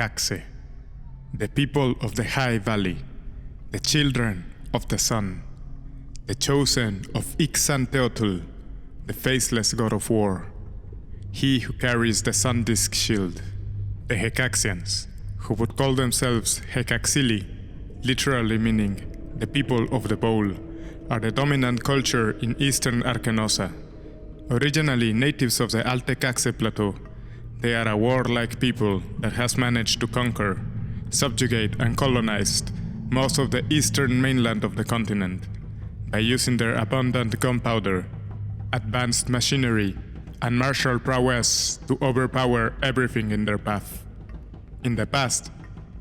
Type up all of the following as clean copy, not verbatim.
Hecaxe, the people of the High Valley, the children of the sun, the chosen of Cōātlīcue, the faceless god of war, he who carries the sun disk shield. The Hecaxians, who would call themselves Hecaxili, literally meaning the people of the bowl, are the dominant culture in eastern Arcanosa. Originally natives of the Hecaxe plateau, they are a warlike people that has managed to conquer, subjugate and colonized most of the eastern mainland of the continent by using their abundant gunpowder, advanced machinery, and martial prowess to overpower everything in their path. In the past,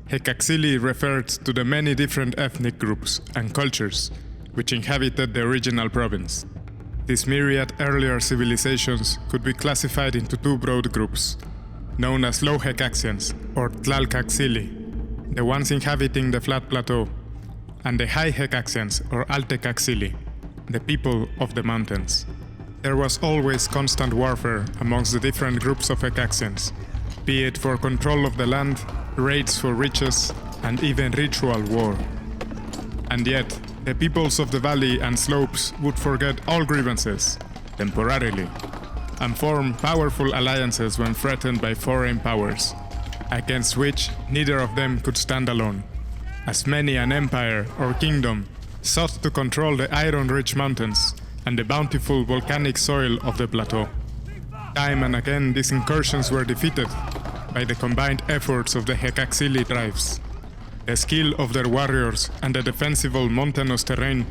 Hecaxili referred to the many different ethnic groups and cultures which inhabited the original province. These myriad earlier civilizations could be classified into two broad groups, known as Low Hecaxians or Cōātlīcue, the ones inhabiting the flat plateau, and the High Hecaxians or Hecaxili, the people of the mountains. There was always constant warfare amongst the different groups of Hecaxians, be it for control of the land, raids for riches, and even ritual war. And yet, the peoples of the valley and slopes would forget all grievances, temporarily, and form powerful alliances when threatened by foreign powers, against which neither of them could stand alone, as many an empire or kingdom sought to control the iron-rich mountains and the bountiful volcanic soil of the plateau. Time and again these incursions were defeated by the combined efforts of the Hecaxili tribes. The skill of their warriors and the defensible mountainous terrain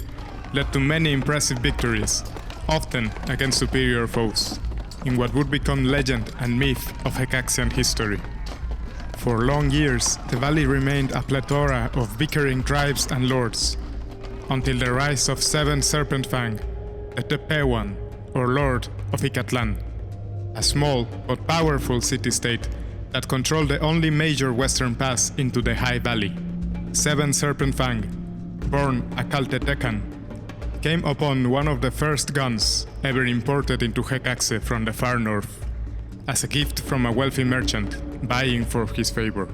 led to many impressive victories, often against superior foes, in what would become legend and myth of Hecaxian history. For long years, the valley remained a plethora of bickering tribes and lords, until the rise of 7 Serpent Fang, the Tepehuan, or Lord of Icatlan, a small but powerful city-state that controlled the only major western pass into the High Valley. 7 Serpent Fang, born a Caltetecan, came upon one of the first guns ever imported into Hecaxe from the far north, as a gift from a wealthy merchant buying for his favor.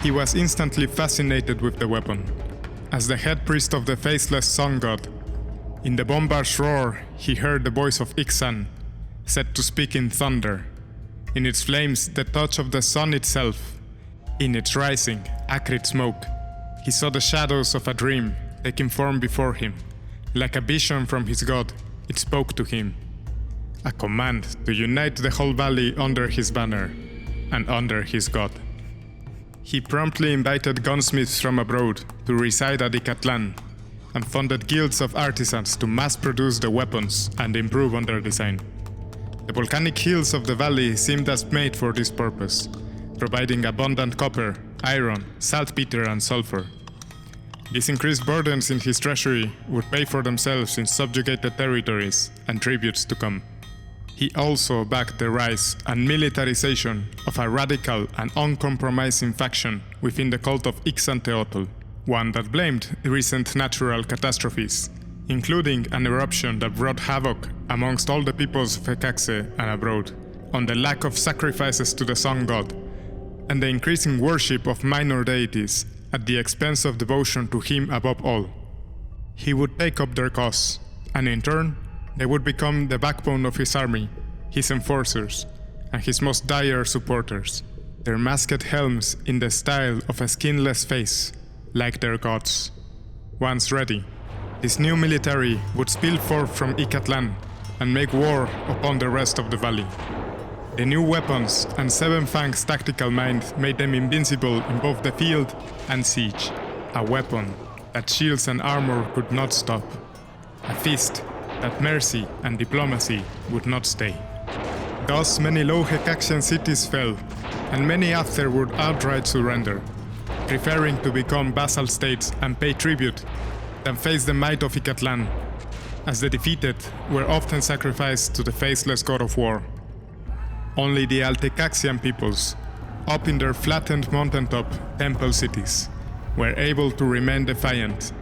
He was instantly fascinated with the weapon, as the head priest of the faceless sun god. In the bombard's roar, he heard the voice of Ixan, said to speak in thunder. In its flames, the touch of the sun itself. In its rising, acrid smoke, he saw the shadows of a dream taking form before him. Like a vision from his god, it spoke to him. A command to unite the whole valley under his banner, and under his god. He promptly invited gunsmiths from abroad to reside at Icatlan, and funded guilds of artisans to mass-produce the weapons and improve on their design. The volcanic hills of the valley seemed as made for this purpose, providing abundant copper, iron, saltpeter, and sulfur. These increased burdens in his treasury would pay for themselves in subjugated territories and tributes to come. He also backed the rise and militarization of a radical and uncompromising faction within the cult of Cōātlīcue, one that blamed recent natural catastrophes, including an eruption that brought havoc amongst all the peoples of Hecaxe and abroad, on the lack of sacrifices to the sun god, and the increasing worship of minor deities at the expense of devotion to him above all. He would take up their cause, and in turn, they would become the backbone of his army, his enforcers, and his most dire supporters, their masked helms in the style of a skinless face, like their gods. Once ready, this new military would spill forth from Icatlan and make war upon the rest of the valley. The new weapons and 7 Fang's tactical mind made them invincible in both the field and siege, a weapon that shields and armor could not stop, a fist that mercy and diplomacy would not stay. Thus many low Hecaxian cities fell, and many after would outright surrender, preferring to become vassal states and pay tribute than face the might of Icatlan, as the defeated were often sacrificed to the faceless god of war. Only the Hecaxian peoples, up in their flattened mountaintop temple cities, were able to remain defiant,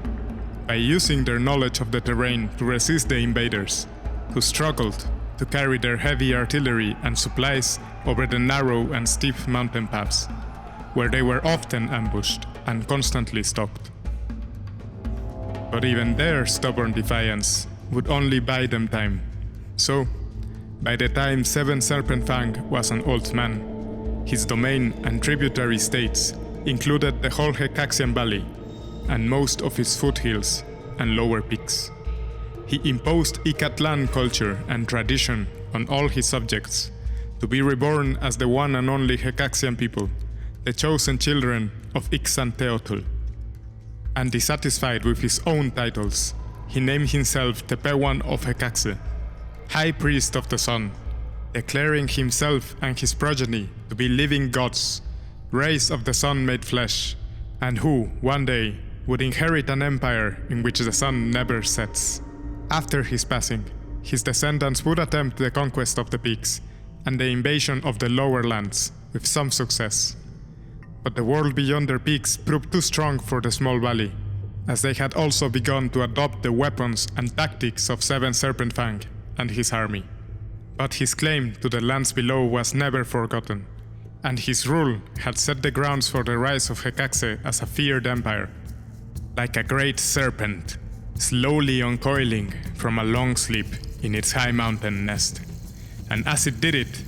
by using their knowledge of the terrain to resist the invaders, who struggled to carry their heavy artillery and supplies over the narrow and steep mountain paths, where they were often ambushed and constantly stalked. But even their stubborn defiance would only buy them time. So, by the time 7 Serpent Fang was an old man, his domain and tributary states included the whole Hecaxian Valley and most of its foothills and lower peaks. He imposed Icatlan culture and tradition on all his subjects to be reborn as the one and only Hecaxian people, the chosen children of Cōātlīcue. And dissatisfied with his own titles, he named himself Tepewan of Hecaxe, High Priest of the Sun, declaring himself and his progeny to be living gods, race of the sun made flesh, and who, one day, would inherit an empire in which the sun never sets. After his passing, his descendants would attempt the conquest of the peaks and the invasion of the lower lands, with some success. But the world beyond their peaks proved too strong for the small valley, as they had also begun to adopt the weapons and tactics of 7 Serpent Fang and his army. But his claim to the lands below was never forgotten, and his rule had set the grounds for the rise of Hecaxe as a feared empire, like a great serpent, slowly uncoiling from a long sleep in its high mountain nest. And as it did it,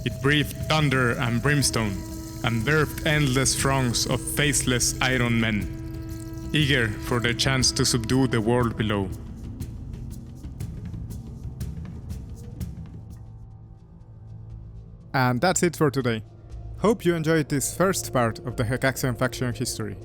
it breathed thunder and brimstone, and birthed endless throngs of faceless iron men, eager for their chance to subdue the world below. And that's it for today. Hope you enjoyed this first part of the Hecaxian faction history.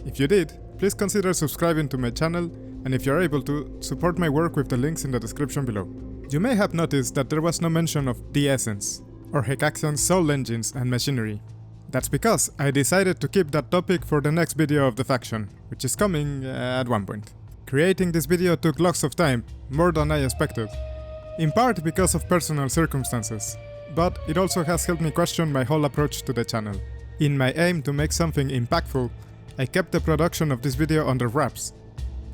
If you did, please consider subscribing to my channel, and if you're able to, support my work with the links in the description below. You may have noticed that there was no mention of the Essence, or Hecaxian soul engines and machinery. That's because I decided to keep that topic for the next video of the faction, which is coming at one point. Creating this video took lots of time, more than I expected, in part because of personal circumstances, but it also has helped me question my whole approach to the channel. In my aim to make something impactful, I kept the production of this video under wraps,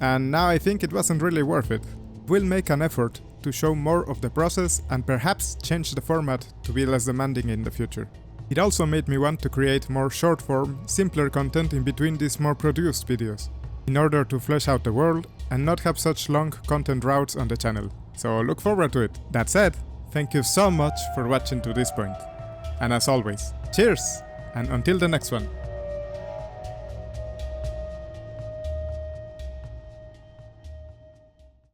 and now I think it wasn't really worth it. We'll make an effort to show more of the process and perhaps change the format to be less demanding in the future. It also made me want to create more short-form, simpler content in between these more produced videos, in order to flesh out the world and not have such long content routes on the channel. So look forward to it. That said, thank you so much for watching to this point. And as always, cheers! And until the next one.